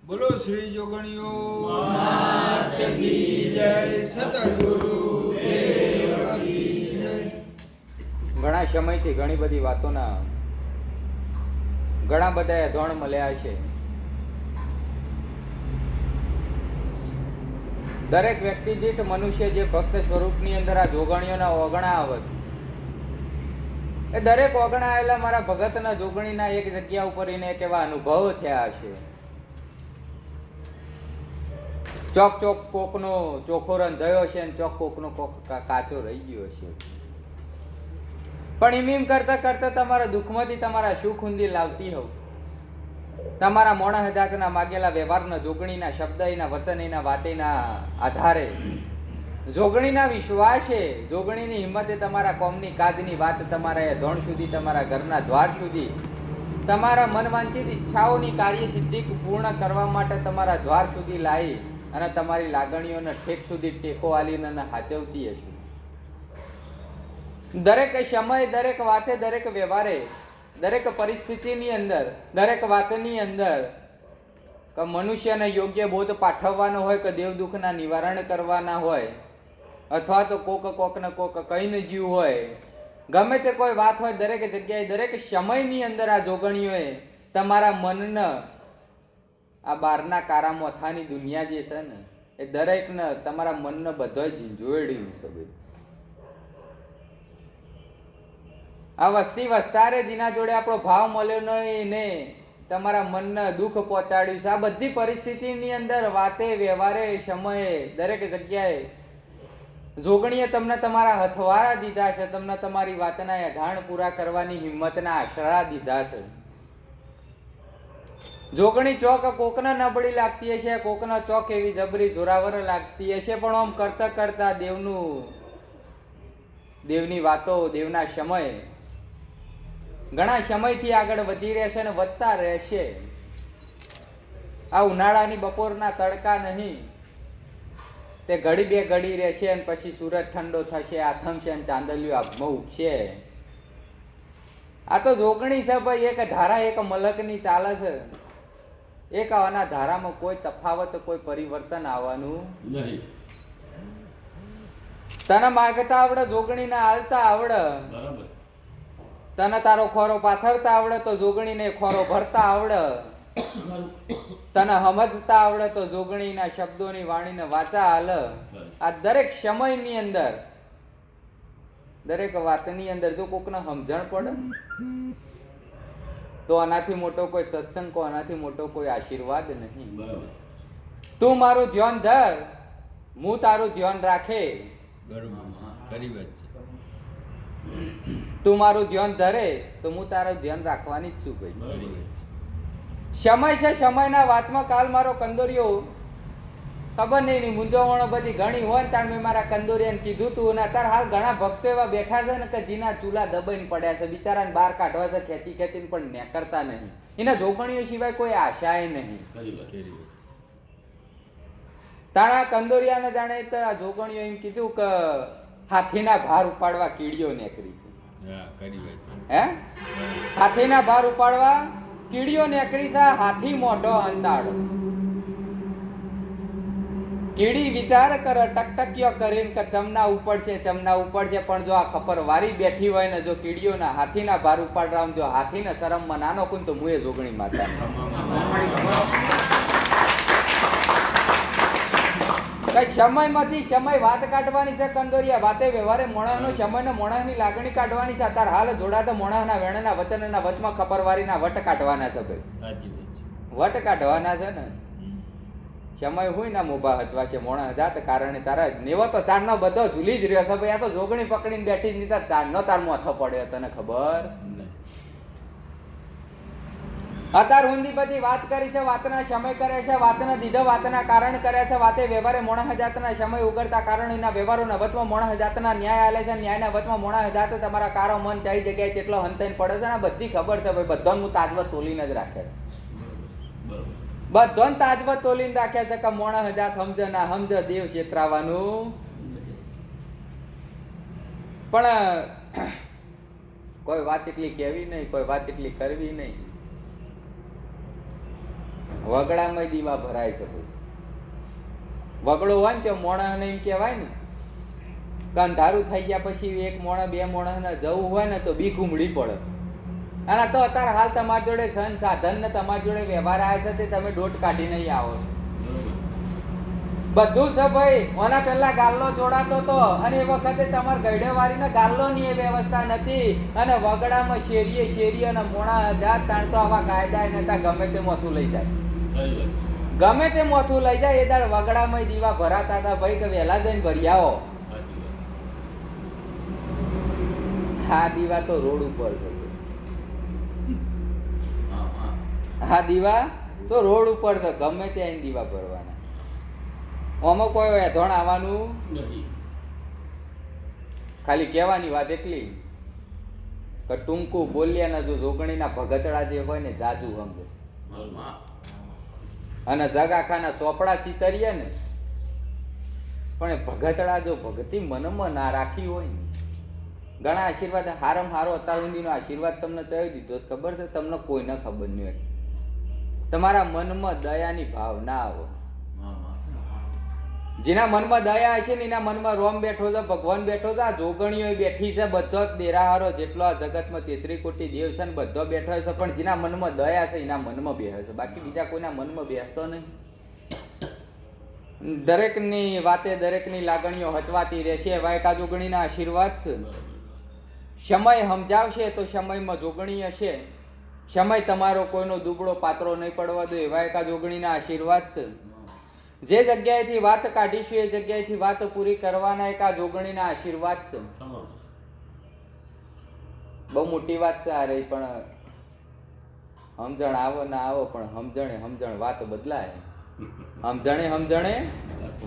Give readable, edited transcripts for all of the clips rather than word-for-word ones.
બોલો શ્રી જોગણીઓ માત કી જય, સતગુરુ દેવ કી જય. ઘણા સમયથી ઘણી બધી વાતોના ઘણા બધા ધોણ મળ્યા છે. દરેક વ્યક્તિ દીઠ મનુષ્ય જે ભક્ત સ્વરૂપની અંદર આ જોગણીઓના ઓગણા આવે છે, એ દરેક ઓગણા આવેલા મારા ભગતના જોગણીના એક જગ્યા ઉપર એને એક એવા અનુભવ થયા છે. ચોક ચોક કોકનો ચોખ્ખો રંધાયો છે અને ચોક કોકનો કોક કાચો રહી ગયો છે. પણ એમ કરતા કરતા તમારા દુઃખમાંથી તમારા સુખ ઊંધી લાવતી હોવ, તમારા મોણા જાતના માગેલા વ્યવહારના જોગણીના શબ્દ એના વચન એના વાતેના આધારે જોગણીના વિશ્વાસે જોગણીની હિંમતે તમારા કોમની કાજની વાત તમારા એ ધોણ સુધી તમારા ઘરના દ્વાર સુધી તમારા મનવાંછિત ઈચ્છાઓની કાર્ય સિદ્ધિ પૂર્ણ કરવા માટે તમારા દ્વાર સુધી લાવી અને તમારી લાગણીઓને ઠેક સુધી ટેકો આલીને હાચવતી હશે. દરેક સમય, દરેક વાતે, દરેક વ્યવહારે, દરેક પરિસ્થિતિની અંદર, દરેક વાતની અંદર કે મનુષ્યને યોગ્ય બોધ પાઠવવાનો હોય કે દેવ દુઃખના નિવારણ કરવાના હોય અથવા તો કોકને કોક કહીને જીવ હોય, ગમે તે કોઈ વાત હોય, દરેક જગ્યાએ દરેક સમયની અંદર આ જોગણીઓએ તમારા મનને આ બહારના કારા મોથાની દુનિયા જે છે ને એ દરેકને તમારા મનને બધો ઝીંઝોળ્યું છે. આ વસ્તી વસ્તારે જેના જોડે આપણો ભાવ મળ્યો નહીં ને તમારા મનને દુઃખ પહોંચાડ્યું છે. આ બધી પરિસ્થિતિની અંદર વાતે વ્યવહારે સમયે દરેક જગ્યાએ જોગણીએ તમને તમારા હથવારા દીધા છે, તમને તમારી વાતના અઢાણ પૂરા કરવાની હિંમતના આશરા દીધા છે. જોગણી ચોક કોકને નબળી લાગતી હશે, કોકના ચોક એવી જબરી જોરાવર લાગતી હશે, પણ આમ કરતા કરતા દેવની વાતો, દેવના સમય ઘણા સમયથી આગળ વધી રહેશે અને વધતા રહેશે. આ ઉનાળાની બપોરના તડકા નહીં, તે ઘડી બે ઘડી રહેશે અને પછી સૂરજ ઠંડો થશે, આથમશે અને ચાંદલિયું આભમાં ઉગશે. આ તો જોગણી છે ભાઈ, એક ધારા એક મલકની ચાલે છે. એક આના ધારામાં કોઈ તફાવત, કોઈ પરિવર્તન આવવાનું નહીં. તને માગતા આવડે, જોગણીને આલતા આવડે, તને તારો ખોરો પાથરતા આવડે તો જોગણીને ખોરો ભરતા આવડે, તને સમજતા આવડે તો જોગણીના શબ્દોની વાણીને વાચા હાલ. આ દરેક સમયની અંદર, દરેક વાતની અંદર જો કોકને સમજણ પડે તો આનાથી મોટો કોઈ સત્સંગ, કો આનાથી મોટો કોઈ આશીર્વાદ નહીં. તું મારું ધ્યાન ધર, હું તારું ધ્યાન રાખે. તું મારું ધ્યાન ધરે તો હું તારું ધ્યાન રાખવાની જ છું ભાઈ. સમય છે, સમયના વાતમાં કાલ મારો કંદોરિયો ખબર નહીં મૂંઝવણો બધી ઘણી હોય ને તાર મેં મારા કંદોરિયાને કીધું તું, અને અત્યારે હાલ ઘણા ભક્તો એવા બેઠા છે ને કે જીના ચૂલા દબાઈને પડ્યા છે, બિચારાને બહાર કાઢવા છે ખેંચી ખેંચીને, પણ નેકરતા નહીં. એના જોગણીઓ સિવાય કોઈ આશાએ નહીં. તાણા કંદોરિયાને જાણે તો આ જોગણીઓ એમ કીધું કે હાથીના ભાર ઉપાડવા કીડીઓ નેકરી છે. હે, હાથીના ભાર ઉપાડવા કીડીઓ નેકરી છે. હાથી મોઢો અંતાડો, કીડી વિચાર કરે ટકટકીઓ કરીને કે ચમના ઉપડશે, ચમના ઉપડશે, પણ જો આ ખપર વારી બેઠી હોય ને, જો કીડીઓના હાથીના ભાર ઉપાડવા, જો હાથીને શરમમાં નાનો કું તો મુએ જોગણી માતા. સમયમાંથી સમય વાત કાઢવાની છે કંદોરિયા, વાતે વ્યવહારે મોણાનો સમયનો મોણાની લાગણી કાઢવાની છે. અત્યારે હાલ જોડાતા મોણાના વેણના વચનના વચમાં ખપરવારીના વટ કાઢવાના છે ભાઈ. વટ કાઢવાના છે ને. સમય હોય ને મોભા હચવા છે મોણા જાત કારણે તારા નેવો તો ચારનો બધો ઝૂલી જ રહ્યો છે ભાઈ. આ તો જોગણી પકડીને બેઠી જ નહીં, ચારનો તાર મોથો પડ્યો, તને ખબર? અત્યારે ઊંધી બધી વાત કરી છે, વાતના સમય કરે છે, વાતના દીધા વાતના કારણ કરે છે, વાતે વ્યવહારે મોણા જાતના સમય ઉગડતા કારણ એના વ્યવહારોના વચમાં મોણા જાતના ન્યાય આલે છે, ન્યાયના વચમાં મોણા જાત તમારા કારો મન ચાઈ જગ્યાએ કેટલો હંતાઈને પડે છે ને બધી ખબર છે ભાઈ. બધાને હું તાજવત તોલીને જ રાખે, બધાને તાજવત તોલીને રાખે છે કે મોણા જાત સમજ ના સમજ દેવ છેતરાવાનું. પણ કોઈ વાત એટલી કહેવી નહીં, કોઈ વાત એટલી કરવી નહીં. વગડામાં દીવા ભરાય છે ભાઈ. વગડો હોય ને તો મોણા એમ કહેવાય ને કે અંધારું થઈ ગયા પછી એક મોણા બે મોણા જવું હોય ને તો બીક ઉમડી પડે. અને તો અત્યારે હાલ તમારી જોડે ધન સાધન ને તમારી જોડે વ્યવહાર આવે છે તે તમે દોટ કાઢી નહીં આવો. બધું છે ભાઈ. ઓના પહેલા ગાલ્લો જોડાતો તો અને એ વખતે તમારે ગઈડેવારીને ગાલ્લો ની એ વ્યવસ્થા નથી અને વગડામાં શેરીએ અને મોણા હજાર તાણ તો આવા કાયદા નતા. ગમે તે મોથું લઈ જાય, ગમે તે મોથું લઈ જાય. એ દાડ વગડામાં દીવા ભરાતા હતા ભાઈ કે વહેલા જઈને ભરી આવો. આ દીવા તો રોડ ઉપર છે. આ દીવા તો રોડ ઉપર છે. ગમે ત્યાં દીવા ભરવાના. આમાં કોઈ એધોણ આવવાનું નથી. ખાલી કહેવાની વાત એટલી કે ટૂંકું બોલ્યાના જો જોગણીના ભગતડા જે હોય ને જાજુ સમજે. અને જગાખાના ચોપડા ચીતરીએ ને પણ ભગતડા જો ભક્તિ મનમાં ના રાખી હોય ને ઘણા આશીર્વાદ હારમ હારો અત્યાર સુધીનો આશીર્વાદ તમને ચડી દીધો ખબર છે તમને કોઈને ખબર નહીં હોય. તમારા મનમાં દયાની ભાવના આવે. જેના મનમાં દયા હશે ને એના મનમાં રોમ બેઠો છે, ભગવાન બેઠો છે, આ જોગણીઓ બેઠી છે, બધો જ દેરાહારો જેટલો આ જગતમાં 33 કોટી દેવ છે ને બધો બેઠો છે. પણ જેના મનમાં દયા છે એના મનમાં બેસે છે, બાકી બીજા કોઈના મનમાં બેસતો નહીં. દરેકની વાતે દરેકની લાગણીઓ હચવાતી રહેશે. વાયકા જોગણીના આશીર્વાદ છે. સમય સમજાવશે તો સમયમાં જોગણી હશે. સમય તમારો કોઈનો દુબળો પાત્રો નહીં પડવા દો. એવા એકા જોગણીના આશીર્વાદ છે. જે જગ્યાએથી વાત કાઢીશું એ જગ્યાએથી વાત પૂરી કરવાના એકા જોગણીના આશીર્વાદ છે. બહુ મોટી વાત છે આ રહી. પણ સમજણ આવો ના આવો પણ સમજણ વાત બદલાય. સમજણે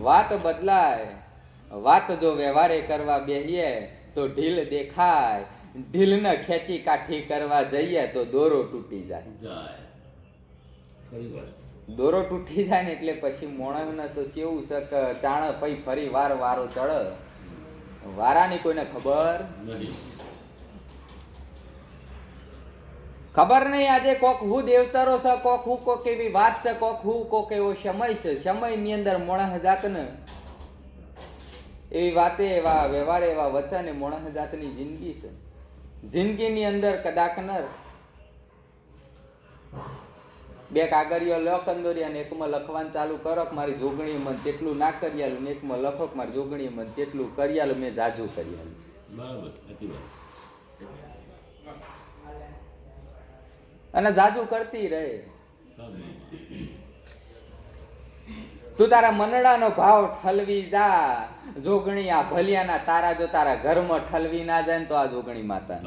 વાત બદલાય. વાત જો વ્યવહારે કરવા બેહીએ તો ઢીલ દેખાય. ઢીલને ખેંચી કાઠી કરવા જઈએ તો દોરો તૂટી જાય. દોરો તૂટી જાય ને એટલે પછી મોણસને તો કેવું છે કે ચાણ પઈ ફરી વારો ચડે. વારાની કોઈને ખબર નહીં. આજે કોક હું દેવતરો છે, કોક હું કોક એવી વાત છે, કોક હું કોક એવો સમય છે. સમયની અંદર મોણસ જાતને એવી વાતે એવા વ્યવહાર એવા વચન એ મોણસ જાતની જિંદગી છે. જિંદગીની અંદર કદાચ નર બે કાગળિયો લો કંદોરિયા ને એકમાં લખવાનું ચાલુ કરો કે મારી જોગણી મન તેટલું ના કર્યાલું ને એકમાં લખો કે મારી જોગણી મન તેટલું કર્યાલું મેં જાજુ કર્યાલું. અને જાજુ કરતી રહે. તું તારા મનડાનો ભાવ ઠલવી જા. જોગણી આ ભલિયાના તારા જો તારા ઘરમાં ઠલવી ના જાય ને તો આ જોગણી માતા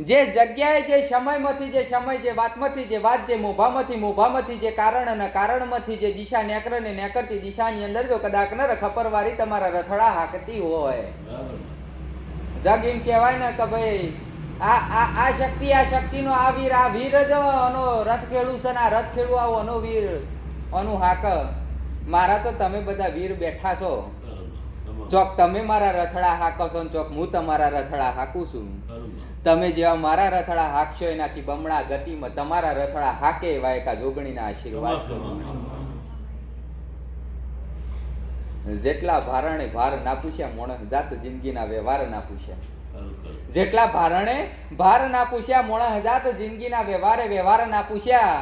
જે જગ્યાએ જે સમયમાંથી જે સમય જે વાતમાંથી જે વાત જે મોભામાંથી જે કારણ અને કારણમાંથી જે દિશા નેકરે ને નેકરતી દિશાની અંદર જો કદાચ ન ખપરવારી તમારા રથડા હાકતી હોય જગ એમ કહેવાય ને કે ભાઈ આ શક્તિનો આ વીર જ આનો રથ ખેડું છે ને આ રથ ખેડું આવો આનો વીર આનું હાક. મારા તો તમે બધા વીર બેઠા છો. ચોક તમે મારા રથડા હાકો છો ને ચોક હું તમારા રથડા હાકું છું. તમે જેવા મારા રથડા હાકશો એનાથી બમણા ગતિમાં તમારા રથડા હાકે એવા એકા જોગણીના આશીર્વાદ છે. જેટલા ભારણે ભાર ના પૂછ્યા મોણસ જાત જિંદગીના વ્યવહાર ના પૂછ્યા. જેટલા ભારણે ભાર ના પૂછ્યા મોણસ જાત જિંદગીના વ્યવહાર ના પૂછ્યા.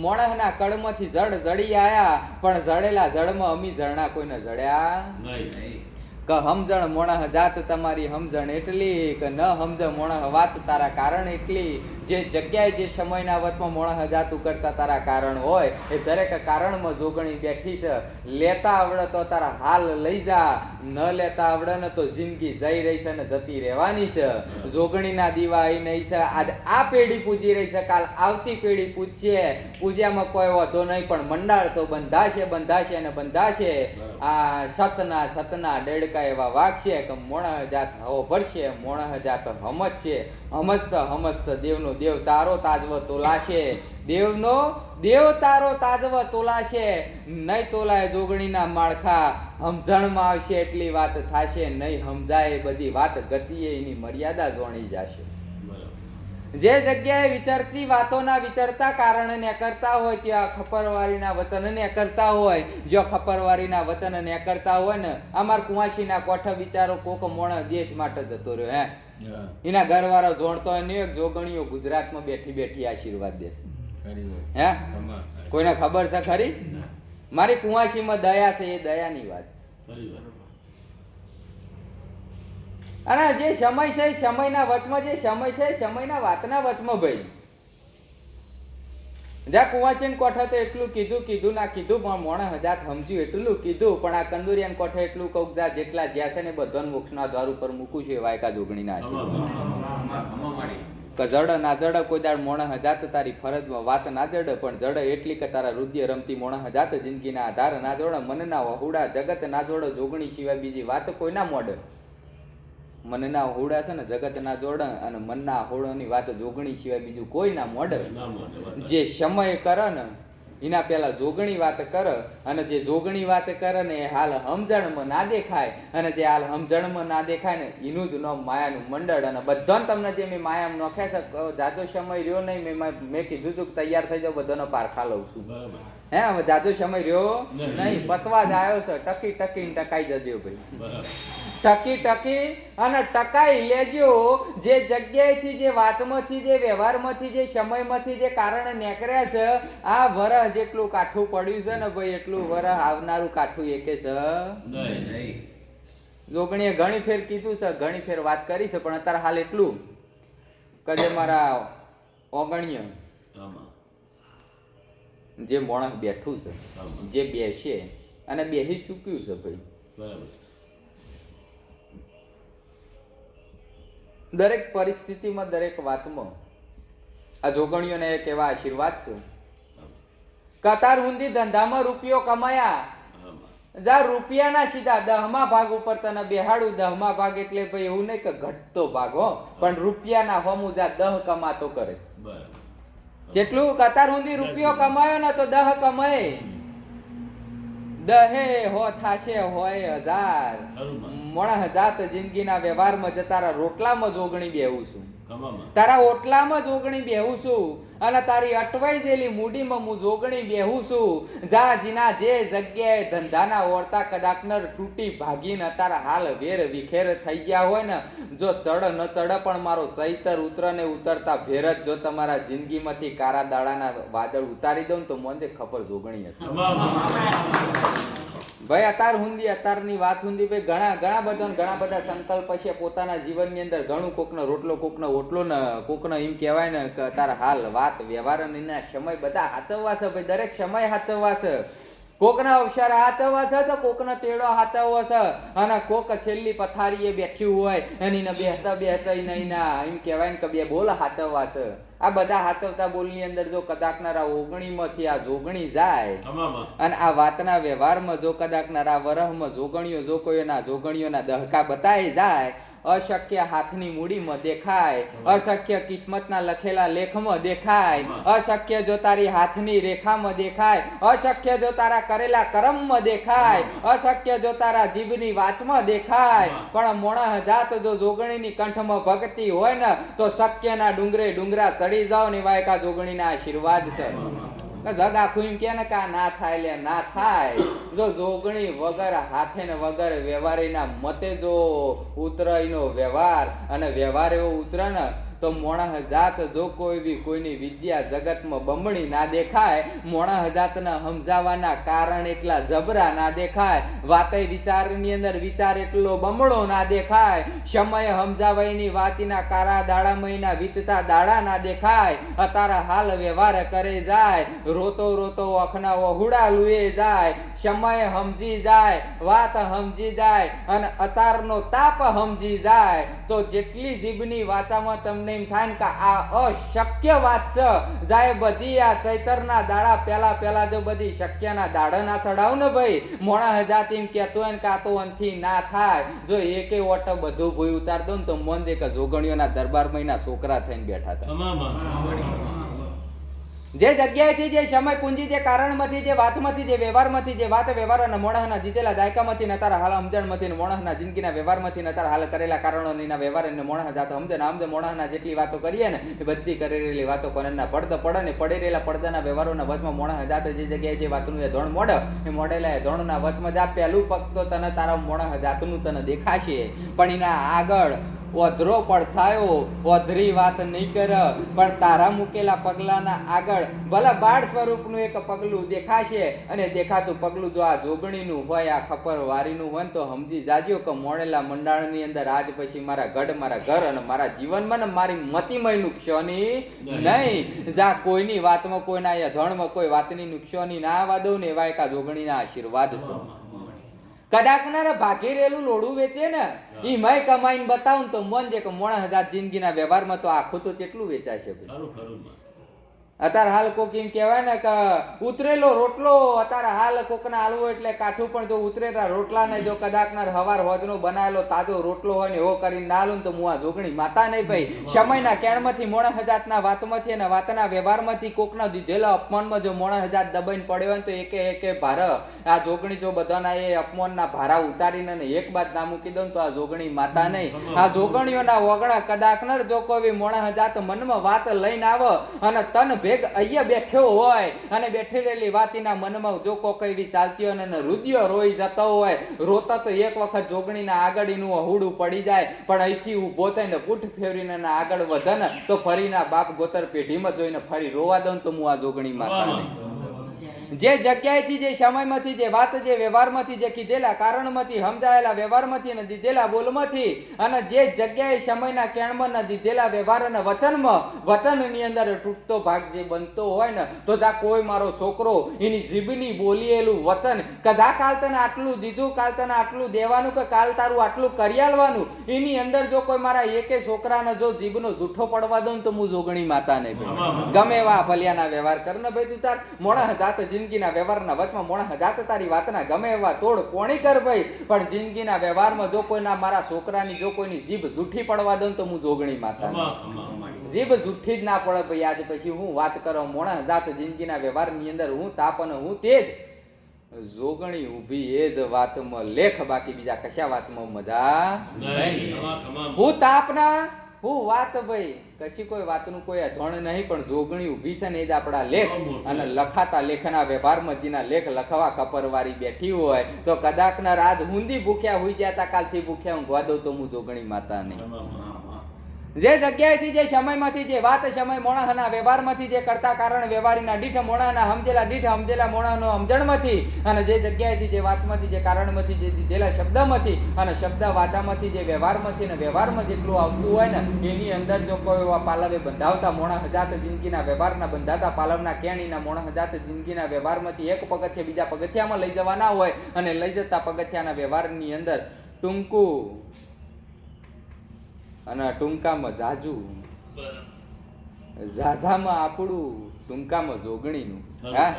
મોણસના કળમાંથી જડ જડી આયા પણ જડેલા જળમાં અમી જળના કોઈને જડ્યા નહીં. કે સમજણ મોણસ જાત તમારી સમજણ એટલી કે ન સમજ મોણસ વાત તારા કારણ એટલી. જે જગ્યાએ જે સમયના વચમાં મોણસ જાતું કરતા તારા કારણ હોય એ દરેક કારણમાં જોગણી બેઠી છે. લેતા આવડે તો તારા હાલ લઈ જા, ન લેતા આવડે ને તો જિંદગી જઈ રહી છે ને જતી રહેવાની છે. જોગણીના દીવા અહીં નહીં છે. આજ આ પેઢી પૂજી રહી છે, કાલ આવતી પેઢી પૂજશે. પૂજ્યામાં કોઈ વાંધો નહીં પણ મંડાળ તો બંધાશે ને બંધાશે. આ સતના ડેડકા એવા વાગશે કે મોણસ જાત હવો ભરશે. મોણસ જાત હમજશે. હમજત દેવનો દેવ તારો તાજવ તોલાશે. દેવનો દેવ તારો તાજવ તોલાશે. નહીં તોલાય જોગણીના માળખા. સમજણમાં આવશે એટલી વાત થાશે. નહીં સમજાય બધી વાત ગતિએ એની મર્યાદા જોણી જશે. જે જગ્યાએ વિચારતી વાતોના વિચારતા કારણ ને કરતા હોય ત્યાં ખપરવારીના વચન ને કરતા હોય, જો ખપરવારીના વચન ને કરતા હોય ને, અમાર કુંવાસીના કોઠા વિચારો કોક મોણ દેશ માટે જતો રહ્યો હે, એના ઘરવાળો જોડતો હોય ને જોગણીઓ ગુજરાતમાં બેઠી બેઠી આશીર્વાદ દેશે હે, કોઈને ખબર છે ખરી? મારી કુંવાસીમાં દયા છે, એ દયાની વાત. અને જે સમય છે સમયના વચમાં, જે સમય છે સમયના વાતના વચમાં ભાઈ. જ્યાં કુંવાસીન કોઠે તો એટલું કીધું ના કીધું, પણ મોણે હજાર સમજ્યું એટલું કીધું, પણ આ કંદુરિયાન કોઠે એટલું કહું જેટલા જ્યાં છે ને બધાને મોક્ષના દ્વાર ઉપર મૂકું છું, વાયકા જોગણીના આશીર્વાદ. જડ ના જડ કોઈ દાડ મોણ હજાત તારી ફરજમાં વાત ના જડ, પણ જડ એટલી કે તારા રુદ્ય રમતી મોણ હજાત જિંદગીના આધાર ના જોડ, મનના વહુડા જગત ના જોડ, જોગણી સિવાય બીજી વાત કોઈ ના મોડ. મનના હોડા છે ને જગત ના જોડ, અને મનના હોડાની વાત જોગણી સિવાય બીજું કોઈ ના મોડ. જે સમય કરે ને એના પેલા જોગણી વાત કર, અને જે જોગણી વાત કરે ને એ હાલ સમજણમાં ના દેખાય, અને જે હાલ સમજણમાં ના દેખાય ને એનું જ નામ માયાનું મંડળ. અને બધાને તમને જે મેં માયામાં નોખ્યા છે, જાજો સમય રહ્યો નહીં, મેં કીધું તું તૈયાર થઈ જાવ, બધાનો પારખા લઉં છું હે. હવે જાજો સમય રહ્યો નહીં, પતવા જ આવ્યો છે, ટકી ટકીને ટકાઈ જજો ભાઈ, ટકી ટકી અને ટકાઈ લેજો. જે જગ્યાએથી, જે વાતમાંથી, જે વ્યવહારમાંથી, જે સમયમાંથી જે કારણ નીકળ્યા છે, આ વરહ જેટલું કાઠું પડ્યું છે ને ભાઈ, એટલું વરહ આવનારું કાઠું એકે છે નહીં. જોગણીએ ઘણી ફેર કીધું છે, ઘણી ફેર વાત કરી છે, પણ અત્યારે હાલ એટલું કે મારા ઓગણીય જે મોણસ બેઠું છે, જે બેસે અને બેસી ચૂક્યું છે ભાઈ, દરેક પરિસ્થિતિમાં, દરેક વાતમાં આ જોગણીઓને એક એવા આશીર્વાદ છે. કતાર ઊંધી ધંધામાં રૂપિયો કમાયા, જા રૂપિયાના સીધા 10મા ભાગ ઉપર તને બેહાડું. 10મા ભાગ એટલે ભાઈ એવું નહીં કે ઘટતો ભાગ હો, પણ રૂપિયાના હોમું જા 10 કમાતો કરે. જેટલું કતાર ઊંધી રૂપિયો કમાયો ને તો 10 કમાય, 10 હો થાશે હોય 1000. મોણા હજાત જિંદગીના વ્યવહારમાં જ તારા રોટલામાં જોગણી બેહું છું, તારા ઓટલામાં જોગણી બેહું છું, અને તારી અટવાઈ ગયેલી મૂડીમાં હું જોગણી બેહું છું. જા જીના જે જગ્યાએ ધંધાના ઓરતા કદાચ ન તૂટી ભાગીને તારા હાલ વેર વિખેર થઈ ગયા હોય ને, જો ચડ ન ચડ પણ મારો ચૈતર ઉતર ને ઉતરતા ભેર જ જો તમારા જિંદગીમાંથી કારા દાડાના વાદળ ઉતારી દઉં તો મને ખબર જોગણી હતી ભાઈ. અત્યારની વાત હુંદી ભાઈ, ઘણા બધા સંકલ્પ છે પોતાના જીવનની અંદર. ઘણું કોકનો રોટલો, કોકનો ઓટલો ને કોકનો એમ કહેવાય ને કે તારા હાલ વાત વ્યવહાર એના સમય બધા હાચવવા છે ભાઈ, દરેક સમય હાચવવા છે. કોકના અવસર હાચવવા છે તો કોકનો તેડો હાચવવો છે, અને કોક છેલ્લી પથારીએ બેઠ્યું હોય એની બેહતા એમ કહેવાય ને કે બે બોલ હાચવવા છે. આ બધા હાચવતા બોલની અંદર જો કદાચના 19માંથી આ જોગણી જાય, અને આ વાતના વ્યવહારમાં જો કદાચના વરહમાં જોગણીઓ, જો કોઈના જોગણીઓના દહકા બતાઈ જાય, અશક્ય હાથની મૂડીમાં દેખાય, અશક્ય કિસ્મતના લખેલા લેખમાં દેખાય, અશક્ય જો તારી હાથની રેખામાં દેખાય, અશક્ય જો તારા કરેલા કર્મમાં દેખાય, અશક્ય જો તારા જીભની વાચમાં દેખાય, પણ મોણા જાત જો જોગણીની કંઠમાં ભક્તિ હોય ને તો શક્યના ડુંગરે ડુંગરા ચડી જાવ ને વાયકા જોગણીના આશીર્વાદ છે. જગ આખું એમ કે ને કે ના થાય લે ના થાય. જો જોગણી વગર હાથે ને વગર વ્યવહારીના મતે જો ઉતરાયનો વ્યવહાર, અને વ્યવહાર એવો ઉતરે ને તો મોણા જાત જો કોઈ બી કોઈની વિદ્યા જગતમાં બમણી ના દેખાય, મોણા જાતના સમજાવવાના કારણ એટલા જબરા ના દેખાય, વાતે વિચારની અંદર વિચાર એટલો બમણો ના દેખાય, સમય સમજાવાયની વાતીના કારા દાડા મહિના વીતતા દાડા ના દેખાય, અતારા હાલ વ્યવહાર કરે જાય, રોતો રોતો અખના વહુડા લુએ જાય, સમય સમજી જાય, વાત સમજી જાય, અને અતારનો તાપ સમજી જાય, તો જેટલી જીભની વાચામાં તમને એમ થાય ને કે આ અશક્ય વાત છે, જાય બધી આ ચૈતરના દાડા પેલા જો બધી શક્યના દાડા ના ચડાવ ને ભાઈ, મોણા હજાત એમ કેતો હોય ને કે આ તો અંથી ના થાય. જો એકે ઓટો બધું ભૂઈ ઉતાર દો ને તો મન દે કે જોગણીઓના દરબારમાં એના છોકરા થઈને બેઠા હતા. જે જગ્યાએથી જે સમય પૂંજી જે કારણમાંથી જે વાતમાંથી જે વ્યવહારમાંથી જે વાત વ્યવહાર અને મોણસના દીધેલા દાયકામાંથી ને તારા હાલ સમજણમાંથી ને મોણસના જિંદગીના વ્યવહારમાંથી ને તારા હાલ કરેલા કારણોની વ્યવહાર ને મોણસ જાત સમજે મોણસના જેટલી વાતો કરીએ ને એ બધી કરેલી વાતો કોના પડદા પડે ને પડી રહેલા પડદાના વ્યવહારોના વચમાં મોણસ જાત જે જગ્યાએ જે વાતનું એ ધોણ મોડે એ મોડેલા એ ધોણના વચમાં જા પહેલું પગ તો તને તારા મોણસ જાતનું તને દેખાશે, પણ એના આગળ ઓધરો પડછાયો ઓધરી વાત નહીં કર, પણ તારા મૂકેલા પગલાના આગળ ભલા બાળ સ્વરૂપનું એક પગલું દેખાશે, અને દેખાતું પગલું જો આ જોગણીનું હોય, આ ખપર વારીનું હોય તો સમજી જાજો કે મોડેલા મંડાણની અંદર આજ પછી મારા ગઢ મારા ઘર અને મારા જીવનમાં ને મારી મતિમય નુકસાની નહીં. જા કોઈની વાતમાં કોઈના ધણમાં કોઈ વાતની નુકસાની ના આવવા દઉં ને એવા એક આ જોગણીના આશીર્વાદ છે. કદાચ ના ભાગી રહેલું લોડું વેચે ને ઈ મય કમાઈને બતાવું તો મન જે કે મોણા હજાર જિંદગીના વ્યવહારમાં તો આખું તો કેટલું વેચાશે. અત્યારે હાલ કોક એમ કહેવાય ને કે ઉતરેલો રોટલો અત્યારે હાલ કોકના હાલવો એટલે કાઠું, પણ જો ઉતરેલા રોટલા ને જો કદાચ ના હવાર હોજનો બનાવેલો તાજો રોટલો હોય ને એવો કરીને ના આલું તો હું આ જોગણી માતા નહીં ભાઈ. સમયના કેણમાંથી મોણા હજાતના વાતમાંથી અને વાતના વ્યવહારમાંથી કોકના દીધેલા અપમાનમાં જો મોણા હજાત દબાઈને પડ્યો હોય તો એકે ભાર આ જોગણી જો બધાના એ અપમાનના ભારા ઉતારીને એક બાદ ના મૂકી દઉં તો આ જોગણી માતા નહીં. આ જોગણીઓના વગણા કદાચ ન જો કોઈ મોણા હજાત મનમાં વાત લઈને આવે અને તન ભેગ અહીંયા બેઠ્યો હોય અને બેઠી રહેલી વાતીના મનમાં જો કોઈ એવી ચાલતી હોય અને રુદિયો રોઈ જતો હોય, રોતા તો એક વખત જોગણીના આગળનું અહુડું પડી જાય, પણ અહીંથી ઊભો થઈને પૂઠ ફેરવીને આગળ વધે ને તો ફરીના બાપ ગોતર પેઢીમાં જોઈને ફરી રોવા દઉં તો હું આ જોગણી માતા નહીં. જે જગ્યાએથી જે સમયમાંથી જે વાત જે વ્યવહારમાંથી જે કીધેલા કારણમાંથી સમજાયેલા વ્યવહારમાંથી અને દીધેલા બોલમાંથી અને જે જગ્યાએ સમયના કેણમાં દીધેલા વ્યવહાર અને વચનની અંદર તૂટતો ભાગ જે બનતો હોય ને તો જા કોઈ મારો છોકરો એની જીભની બોલીએલું વચન કદા કાલ તને આટલું દીધું, કાલ તને આટલું દેવાનું કે કાલ તારું આટલું કરી આલવાનું, એની અંદર જો કોઈ મારા એકે છોકરાને જો જીભનો જૂઠો પડવા દઉં તો હું જોગણી માતા નહીં ભાઈ. ગમે એવા ભલિયાના વ્યવહાર કર ને ભાઈ, તું તાર મોણા જાત જિંદગીના વ્યવહારના વચમાં મોણા જાત તારી વાતના ગમે એવા તોડ પોણી કર ભાઈ, પણ જિંદગીના વ્યવહારમાં જો કોઈના મારા છોકરાની જો કોઈની જીભ જૂઠી પડવા દઉં તો હું જોગણી માતા. જીભ જૂઠી જ ના પડે ભાઈ. આજે પછી હું વાત કરો મોણા જાત જિંદગીના વ્યવહારની અંદર હું તાપ અને હું તેજ જોગણી ઊભી એ જ વાતમાં લેખ, બાકી બીજા કશા વાતમાં મજા નહીં. હું તાપના હું વાત ભાઈ કશી કોઈ વાતનું કોઈ અધોણ નહીં, પણ જોગણી ઊભી છે ને એ જ આપણા લેખ. અને લખાતા લેખના વ્યવહારમાં જેના લેખ લખવા કપરવારી બેઠી હોય તો કદાચ ના રાજ હુંદી ભૂખ્યા હોઈ જતા કાલથી ભૂખ્યા ઊંઘવા દઉં તો હું જોગણી માતા નહીં. જે જગ્યાએથી જે સમયમાંથી જે વાત સમય મોણાના વ્યવહારમાંથી જે કરતા કારણ વ્યવહારીના દીઠ મોણાના સમજેલા મોણાનો સમજણમાંથી અને જે જગ્યાએથી જે વાતમાંથી જે કારણમાંથી જે દીધેલા શબ્દમાંથી અને શબ્દ વાતામાંથી જે વ્યવહારમાંથી ને વ્યવહારમાં જેટલું આવતું હોય ને એની અંદર જો કોઈ પાલવે બંધાવતા મોણા હજાત જિંદગીના વ્યવહારના બંધાતા પાલવના કેણીના મોણા હજાત જિંદગીના વ્યવહારમાંથી એક પગથિયા બીજા પગથિયામાં લઈ જવાના હોય અને લઈ જતા પગથિયાના વ્યવહારની અંદર ટૂંકું અને ટૂંકામાં જાજુ, ઝાઝામાં આપણું ટૂંકામાં જોગણીનું. હા,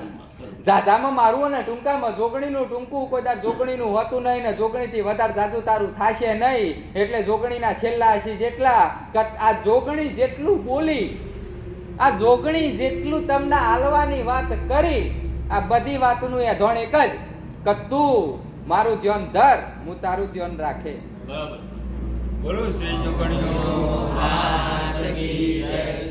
ઝાઝામાં મારું અને ટૂંકામાં જોગણીનું. ટૂંકું કોઈ તાર જોગણીનું હોતું નહીં ને જોગણીથી વધારે જાજુ તારું થાશે નહીં. એટલે જોગણીના છેલ્લા હશે જેટલા આ જોગણી જેટલું બોલી, આ જોગણી જેટલું તમને આલવાની વાત કરી, આ બધી વાતનું એ ધોણ એક જ કે તું મારું ધ્યાન ધર, હું તારું ધ્યાન રાખે. બોલો શ્રી જોગણીઓ માત કી જય.